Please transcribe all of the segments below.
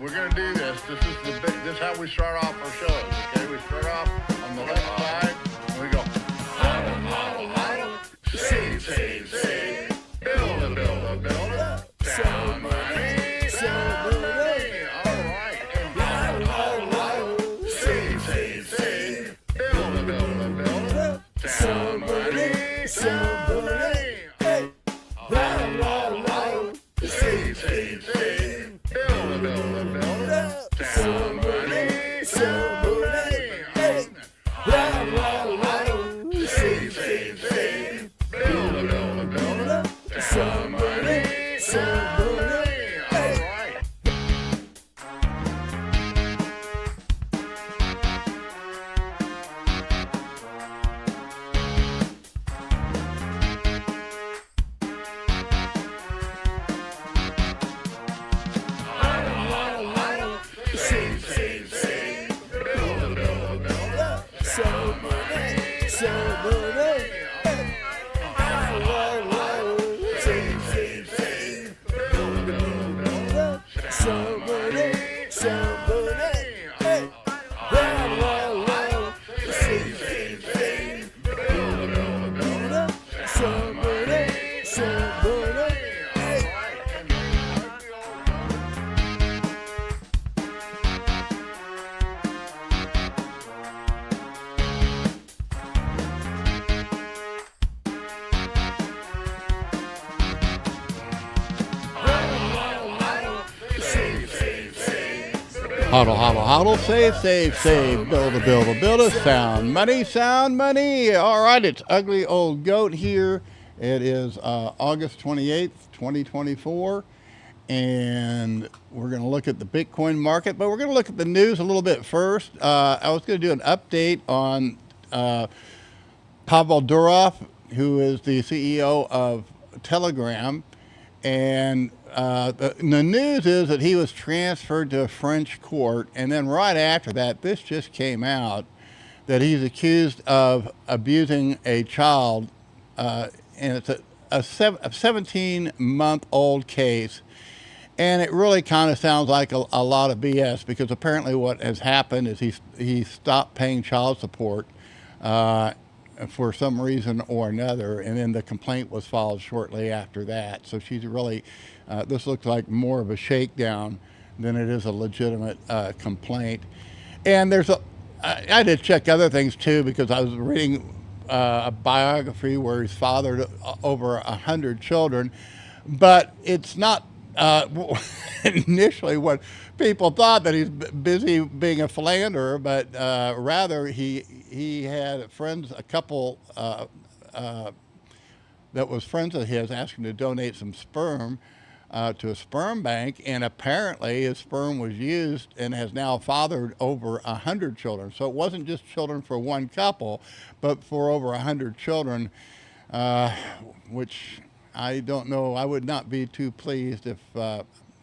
We're going to do this. This is how we start off our shows, okay? We start off on the left side, and we go, huddle, huddle, huddle, save, save, save, build a, build a, build a, sound money, sound money, all right. Huddle, huddle, huddle, save, save, save, build a, build a, build a, sound money, sound money, hey. Huddle, huddle, huddle, save, save, save, build a, build a, build a, somebody, somebody, hey. Rattle, rattle, rattle, save, save, save, build a, build a, build a, somebody, somebody, all right. Save, save, save, build a, build a, build a, somebody, somebody, hey. Save, save, save, build a, build a, build a, somebody, somebody, hey. Save, save, save, build a, build a, build a, somebody, somebody, hey. Huddle, huddle, huddle, save, save, save, build a, build a, build a, sound money, sound money. All right, it's Ugly Old Goat here. It is August 28th, 2024, and we're going to look at the Bitcoin market, but we're going to look at the news a little bit first. I was going to do an update on Pavel Durov, who is the CEO of Telegram, and the news is that he was transferred to a French court, and then right after that, this just came out that he's accused of abusing a child, and it's a 17-month-old case, and it really kind of sounds like a lot of BS, because apparently what has happened is he stopped paying child support for some reason or another, and then the complaint was filed shortly after that. So she's really, this looks like more of a shakedown than it is a legitimate complaint. And I did check other things too, because I was reading a biography where he's fathered over 100 children, but it's not initially what people thought, that he's busy being a philanderer, but rather he had friends, a couple that was friends of his, asked him to donate some sperm to a sperm bank, and apparently his sperm was used and has now fathered over 100 children. So it wasn't just children for one couple, but for over 100 children, which I don't know. I would not be too pleased if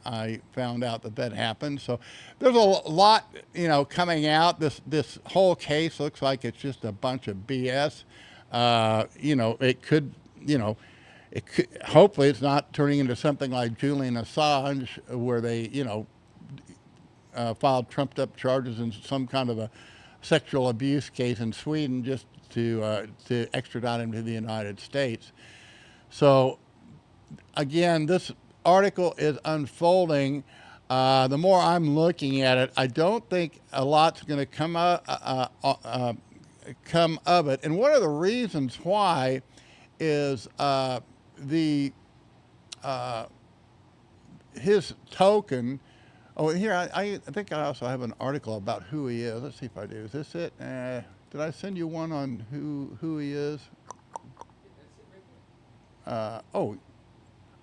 I found out that happened. So there's a lot, coming out. This whole case looks like it's just a bunch of BS. It could, hopefully it's not turning into something like Julian Assange, where they, filed trumped up charges in some kind of sexual abuse case in Sweden just to extradite him to the United States. So again, this article is unfolding. The more I'm looking at it, I don't think a lot's going to come of it. And one of the reasons why is his token. Oh, here, I think I also have an article about who he is. Let's see if I do. Is this it? Did I send you one on who he is? Oh,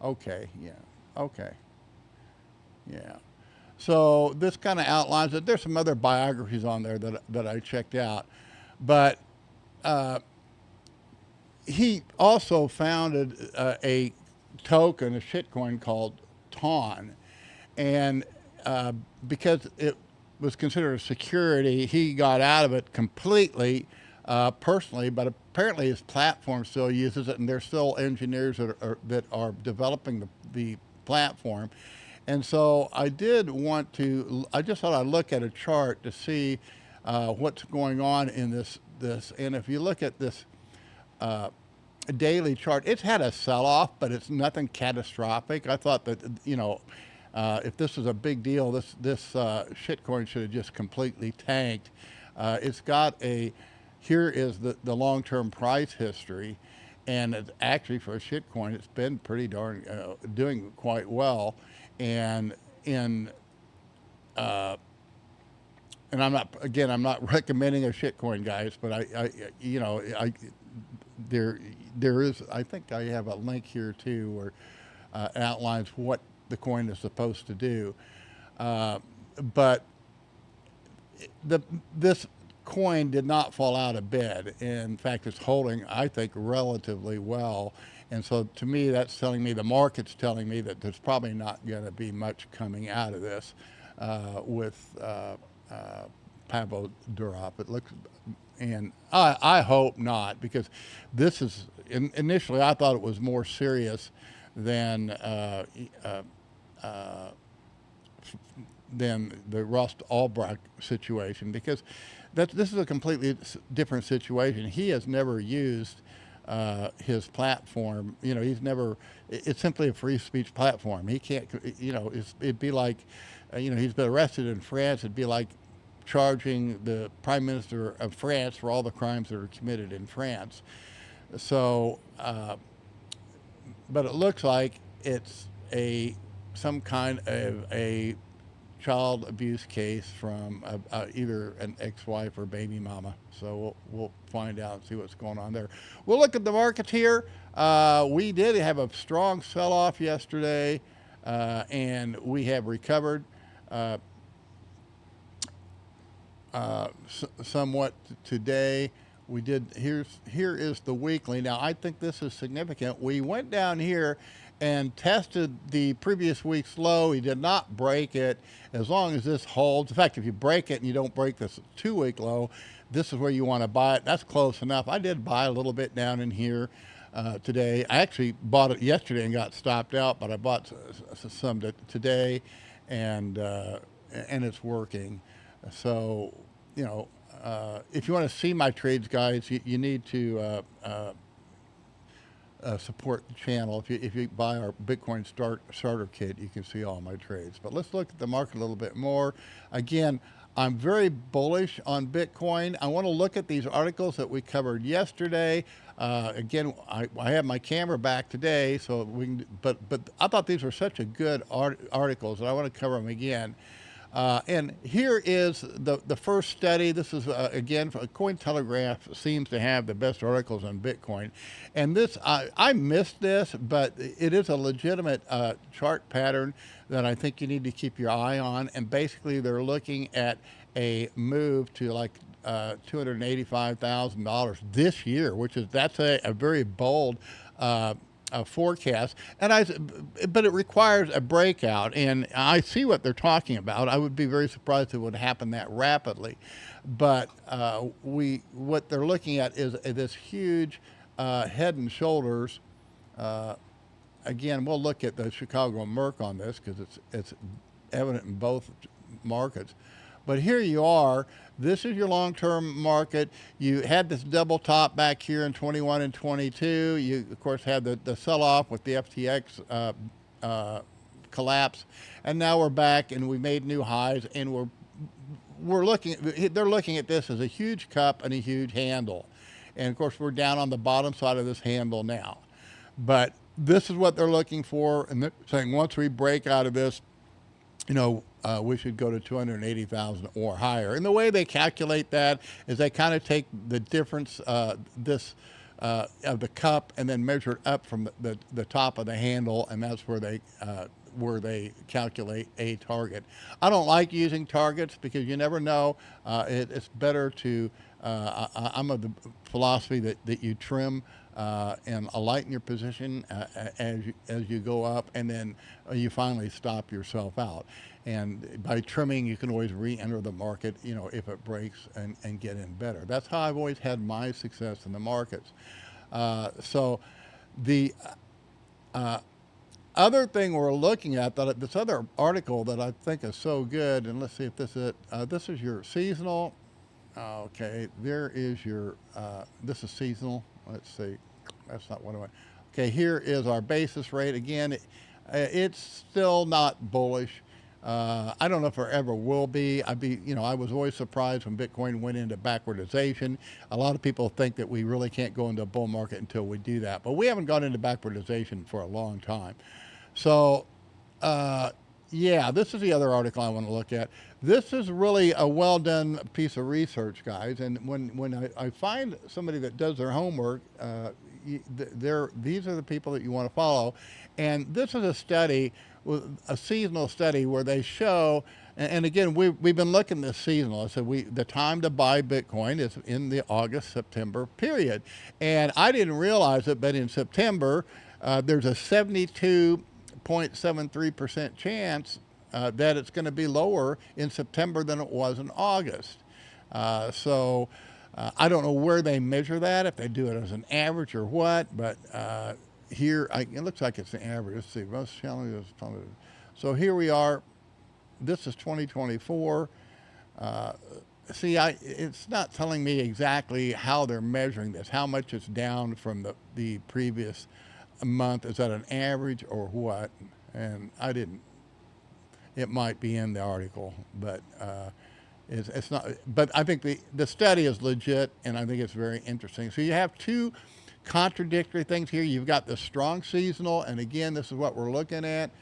okay, yeah, okay, yeah. So this kind of outlines it. There's some other biographies on there that I checked out, but he also founded a token, a shitcoin called TON, and because it was considered a security, he got out of it completely personally, but apparently his platform still uses it, and there's still engineers that are developing the platform. And so I just thought I'd look at a chart to see what's going on in this. And if you look at this daily chart, it's had a sell-off, but it's nothing catastrophic. I thought that, if this was a big deal, this shitcoin should have just completely tanked. It's got here is the long-term price history, and it's actually, for a shitcoin, it's been pretty darn doing quite well. And I'm not recommending a shitcoin, guys, but there is, I think I have a link here too where it outlines what the coin is supposed to do. But this coin did not fall out of bed. In fact, it's holding, I think, relatively well. And so to me, that's telling me, the market's telling me that there's probably not going to be much coming out of this with Pavel Durov. It looks, and I hope not, because this is, initially I thought it was more serious than the Rust Albrecht situation, because this is a completely different situation. He has never used his platform. He's never, it's simply a free speech platform. He can't, it'd be like, he's been arrested in France. It'd be like charging the Prime Minister of France for all the crimes that are committed in France. So, but it looks like it's some kind of a child abuse case from either an ex-wife or baby mama. So we'll find out and see what's going on there. We'll look at the markets here. We did have a strong sell-off yesterday, and we have recovered somewhat today. We did. Here is the weekly. Now I think this is significant. We went down here and tested the previous week's low. He did not break it. As long as this holds, in fact, if you break it and you don't break this 2-week low, this is where you want to buy it. That's close enough. I did buy a little bit down in here today. I actually bought it yesterday and got stopped out, but I bought some today, and it's working. So, if you want to see my trades, guys, you need to support the channel. If you buy our Bitcoin starter kit, you can see all my trades. But let's look at the market a little bit more. Again, I'm very bullish on Bitcoin. I want to look at these articles that we covered yesterday. Again, I have my camera back today, so we can. But I thought these were such a good articles that I want to cover them again. And here is the first study. This is, again, Cointelegraph seems to have the best articles on Bitcoin. And this, I missed this, but it is a legitimate chart pattern that I think you need to keep your eye on. And basically, they're looking at a move to like $285,000 this year, that's a very bold forecast, but it requires a breakout, and I see what they're talking about. I would be very surprised if it would happen that rapidly, but what they're looking at is this huge head and shoulders. Again, we'll look at the Chicago Merc on this because it's evident in both markets, But here you are. This is your long-term market. You had this double top back here in 21 and 22. You, of course, had the sell-off with the FTX collapse, and now we're back and we made new highs, and they're looking at this as a huge cup and a huge handle. And of course, we're down on the bottom side of this handle now. But this is what they're looking for, and they're saying once we break out of this, we should go to 280,000 or higher. And the way they calculate that is they kind of take the difference of the cup and then measure it up from the top of the handle, and that's where they calculate a target. I don't like using targets because you never know. It's better to, I'm of the philosophy that you trim and lighten your position as you go up, and then you finally stop yourself out. And by trimming, you can always re-enter the market, if it breaks and get in better. That's how I've always had my success in the markets. So the other thing we're looking at, this other article that I think is so good, and let's see if this is it. This is your seasonal. Okay, there is your, this is seasonal. Let's see, that's not what I want. Okay, here is our basis rate. Again, it's still not bullish. I don't know if it ever will be. I was always surprised when Bitcoin went into backwardization. A lot of people think that we really can't go into a bull market until we do that, but we haven't gone into backwardization for a long time. So, yeah, this is the other article I want to look at. This is really a well-done piece of research, guys. And when I find somebody that does their homework, these are the people that you want to follow. And this is a study, a seasonal study, where they show, and again, we've been looking at this seasonal. I said the time to buy Bitcoin is in the August-September period. And I didn't realize it, but in September, there's a 72.73% chance that it's going to be lower in September than it was in August. So I don't know where they measure that, if they do it as an average or what, but here, it looks like it's an average. Let's see, most challenges. So here we are. This is 2024. See, it's not telling me exactly how they're measuring this, how much it's down from the previous month. Is that an average or what? And I didn't. It might be in the article, but it's not. But I think the study is legit, and I think it's very interesting. So you have two contradictory things here. You've got the strong seasonal, and again, this is what we're looking at.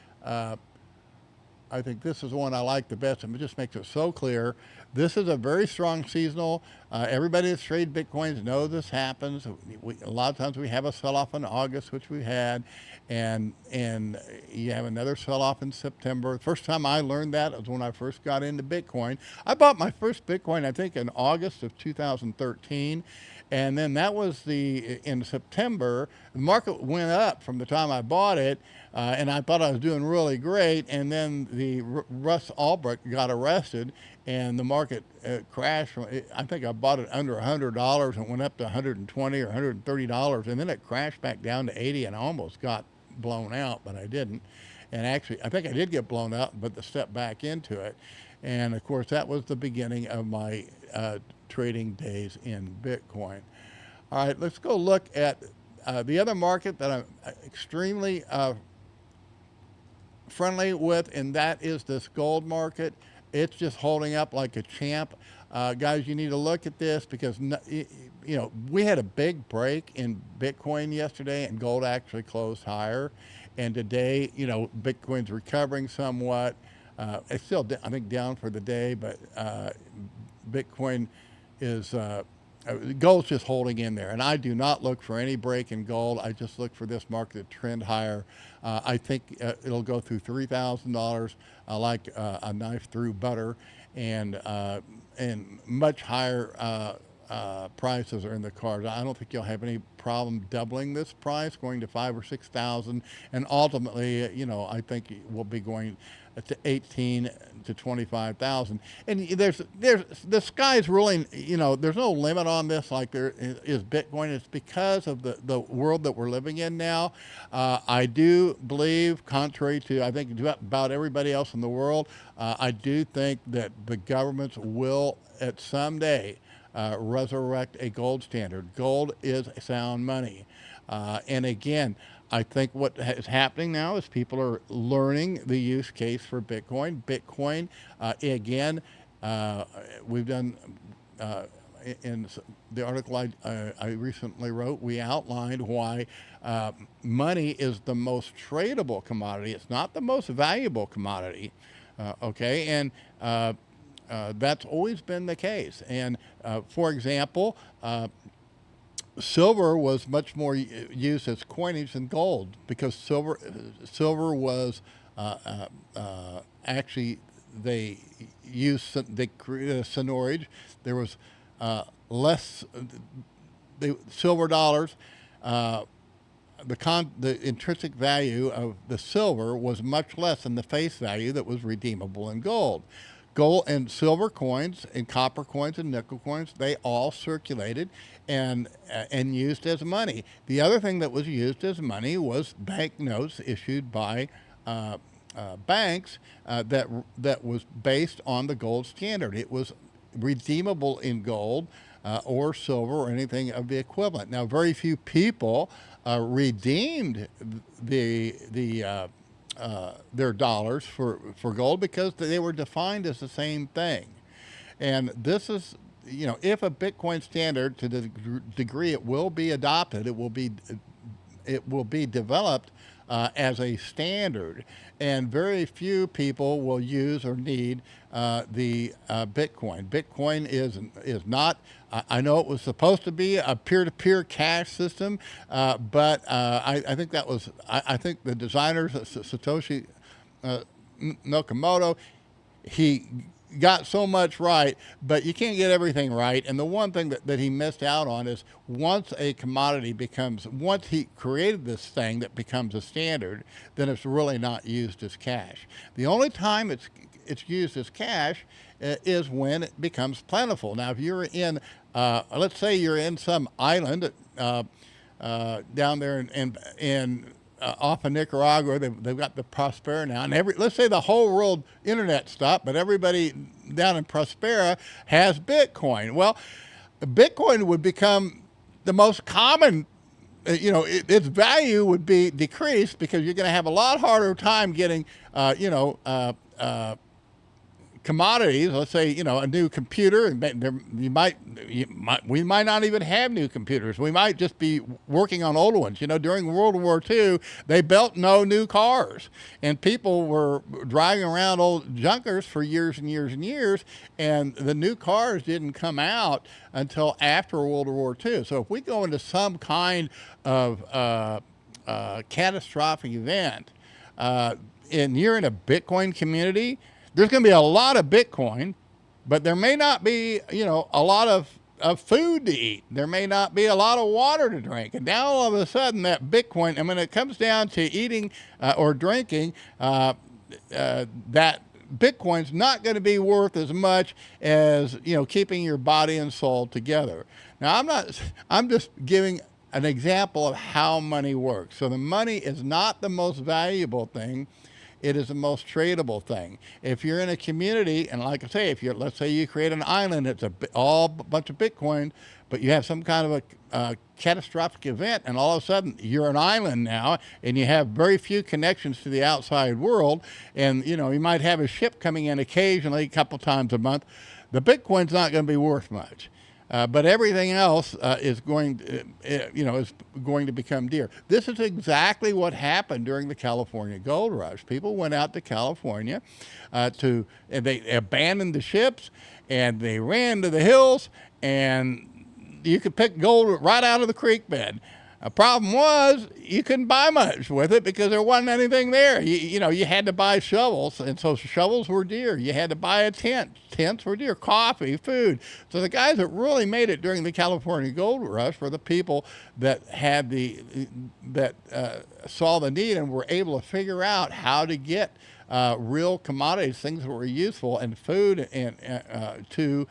I think this is the one I like the best, and it just makes it so clear. This is a very strong seasonal. Everybody that's traded Bitcoins knows this happens. A lot of times we have a sell-off in August, which we had, and you have another sell-off in September. The first time I learned that was when I first got into Bitcoin. I bought my first Bitcoin, I think, in August of 2013. And then that was in September, the market went up from the time I bought it, and I thought I was doing really great. And then the Russ Albrecht got arrested, and the market crashed. I think I bought it under $100 and went up to $120 or $130, and then it crashed back down to 80, and I almost got blown out, but I didn't. And actually, I think I did get blown out, but the step back into it. And of course, that was the beginning of my trading days in Bitcoin. All right, let's go look at the other market that I'm extremely friendly with, and that is this gold market. It's just holding up like a champ. Guys, you need to look at this because, we had a big break in Bitcoin yesterday, and gold actually closed higher. And today, Bitcoin's recovering somewhat. It's still, I think, down for the day, but Bitcoin is, gold's just holding in there. And I do not look for any break in gold. I just look for this market to trend higher. I think it'll go through $3,000 like a knife through butter, and much higher prices are in the cards. I don't think you'll have any problem doubling this price, going to 5,000 or 6,000, and ultimately, I think we'll be going to 18 to 25,000. And there's the sky's really, there's no limit on this like there is Bitcoin. It's because of the world that we're living in now. I do believe, contrary to I think about everybody else in the world, I do think that the governments will at someday resurrect a gold standard. Gold is sound money. And again, I think what is happening now is people are learning the use case for Bitcoin. Bitcoin, again, we've done, in the article I recently wrote, we outlined why money is the most tradable commodity. It's not the most valuable commodity, okay? And that's always been the case. And for example, silver was much more used as coinage than gold because silver was actually they created a seigniorage. There was less silver dollars. The intrinsic value of the silver was much less than the face value that was redeemable in gold. Gold and silver coins and copper coins and nickel coins, they all circulated and used as money. The other thing that was used as money was banknotes issued by banks that was based on the gold standard. It was redeemable in gold or silver or anything of the equivalent. Now, very few people redeemed their dollars for gold because they were defined as the same thing. And this is, if a Bitcoin standard, to the degree it will be adopted, it will be developed as a standard, and very few people will use or need the Bitcoin. Bitcoin is not. I know it was supposed to be a peer-to-peer cash system, but I think that was. I think the designers, Satoshi Nakamoto, he got so much right, but you can't get everything right. And the one thing that he missed out on is once he created this thing that becomes a standard, then it's really not used as cash. The only time it's used as cash is when it becomes plentiful. Now, if you're in, let's say you're in some island down there in off of Nicaragua, they've got the Prospera now, and let's say the whole world internet stopped, but everybody down in Prospera has Bitcoin. Well, Bitcoin would become the most common. Its value would be decreased because you're going to have a lot harder time getting, commodities. Let's say, a new computer, and we might not even have new computers. We might just be working on old ones. During World War II, they built no new cars, and people were driving around old junkers for years and years and years, and the new cars didn't come out until after World War II. So if we go into some kind of catastrophic event, and you're in a Bitcoin community, there's going to be a lot of Bitcoin, but there may not be, a lot of food to eat. There may not be a lot of water to drink. And now all of a sudden that Bitcoin, when it comes down to eating or drinking, that Bitcoin's not going to be worth as much as, keeping your body and soul together. Now, I'm just giving an example of how money works. So the money is not the most valuable thing. It is the most tradable thing. If you're in a community, and like I say, let's say you create an island, it's all a bunch of Bitcoin, but you have some kind of a catastrophic event, and all of a sudden you're an island now, and you have very few connections to the outside world, and you might have a ship coming in occasionally, a couple times a month. The Bitcoin's not going to be worth much. But everything else is going to become dear. This is exactly what happened during the California gold rush. People went out to California and they abandoned the ships and they ran to the hills, and you could pick gold right out of the creek bed. Problem was, you couldn't buy much with it because there wasn't anything there. You had to buy shovels, and so shovels were dear. You had to buy a tent. Tents were dear. Coffee, food. So the guys that really made it during the California Gold Rush were the people that had saw the need and were able to figure out how to get real commodities, things that were useful, and food to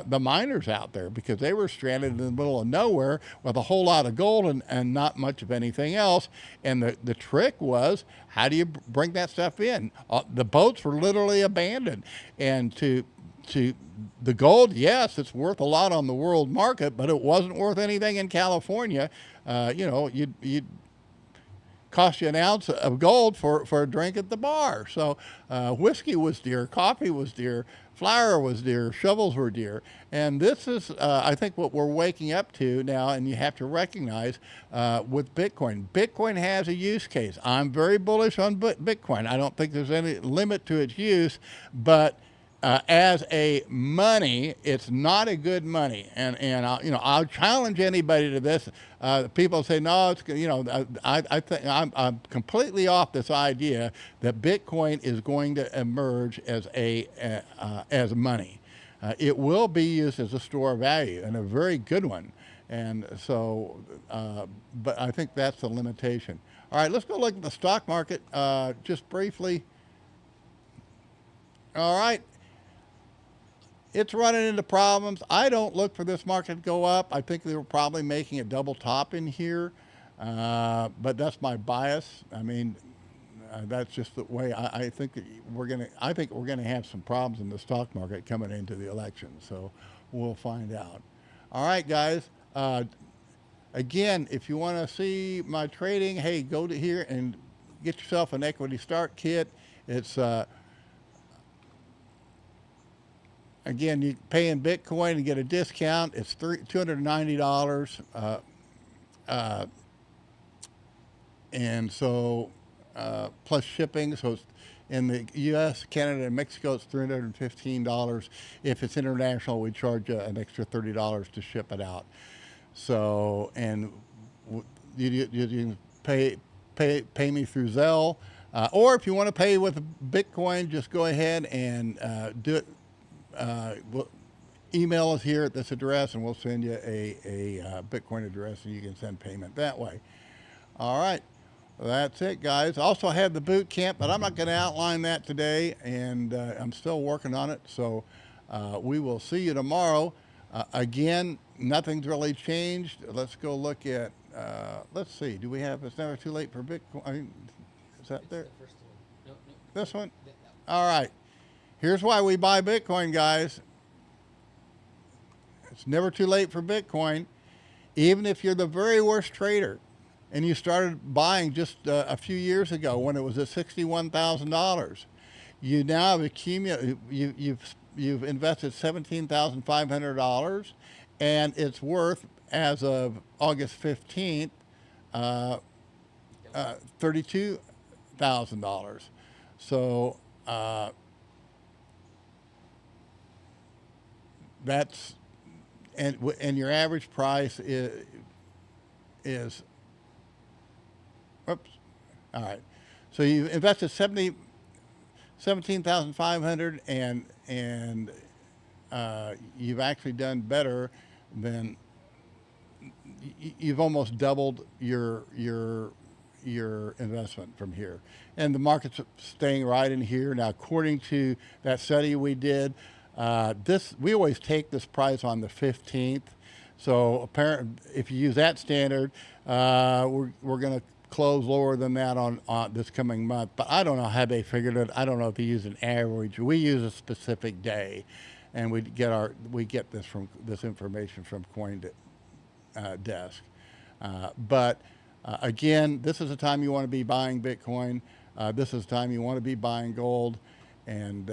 the miners out there, because they were stranded in the middle of nowhere with a whole lot of gold and not much of anything else. And the trick was, how do you bring that stuff in? The boats were literally abandoned. And to the gold, yes, it's worth a lot on the world market, but it wasn't worth anything in California. You'd cost you an ounce of gold for a drink at the bar. So whiskey was dear, coffee was dear, flour was dear, shovels were dear. And this is, I think, what we're waking up to now, and you have to recognize with Bitcoin. Bitcoin has a use case. I'm very bullish on Bitcoin. I don't think there's any limit to its use, but as a money, it's not a good money, and I'll challenge anybody to this. People say no, it's I think I'm completely off this idea that Bitcoin is going to emerge as as money. It will be used as a store of value, and a very good one. And so, but I think that's the limitation. All right, let's go look at the stock market just briefly. All right. It's running into problems. I don't look for this market to go up. I think they were probably making a double top in here, but that's my bias. I mean, that's just the way I think we're gonna. I think we're gonna have some problems in the stock market coming into the election. So we'll find out. All right, guys. Again, if you want to see my trading, hey, go to here and get yourself an equity start kit. It's again, you pay in Bitcoin and get a discount. It's $290, and so plus shipping. So it's in the U.S., Canada, and Mexico, it's $315. If it's international, we charge an extra $30 to ship it out. So, and you pay me through Zelle, or if you want to pay with Bitcoin, just go ahead and do it. Email us here at this address, and we'll send you a Bitcoin address, and you can send payment that way. All right, well, that's it, guys. Also, I have the boot camp, but I'm not going to outline that today, and I'm still working on it. So we will see you tomorrow. Again, nothing's really changed. Let's go look at. Let's see. Do we have? It's never too late for Bitcoin. Is that there? The first one. No. This one. All right. Here's why we buy Bitcoin, guys. It's never too late for Bitcoin. Even if you're the very worst trader and you started buying just a few years ago when it was at $61,000, you now have accumulated, you've invested $17,500, and it's worth, as of August 15th, $32,000. So that's, and your average price is whoops, all right. So you invested 17,500, and you've actually done better than, you've almost doubled your investment from here. And the market's staying right in here. Now, according to that study we did, we always take this price on the 15th. So apparently, if you use that standard, we're going to close lower than that on this coming month. But I don't know how they figured it. I don't know if they use an average. We use a specific day, and we get this information from CoinDesk. But again, this is the time you want to be buying Bitcoin. This is the time you want to be buying gold. And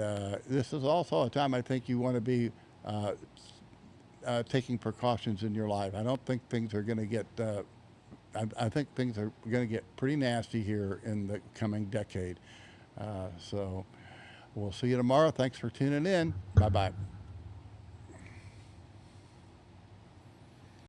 this is also a time I think you want to be taking precautions in your life. I don't think things are going to get, I think things are going to get pretty nasty here in the coming decade. So we'll see you tomorrow. Thanks for tuning in. Bye-bye.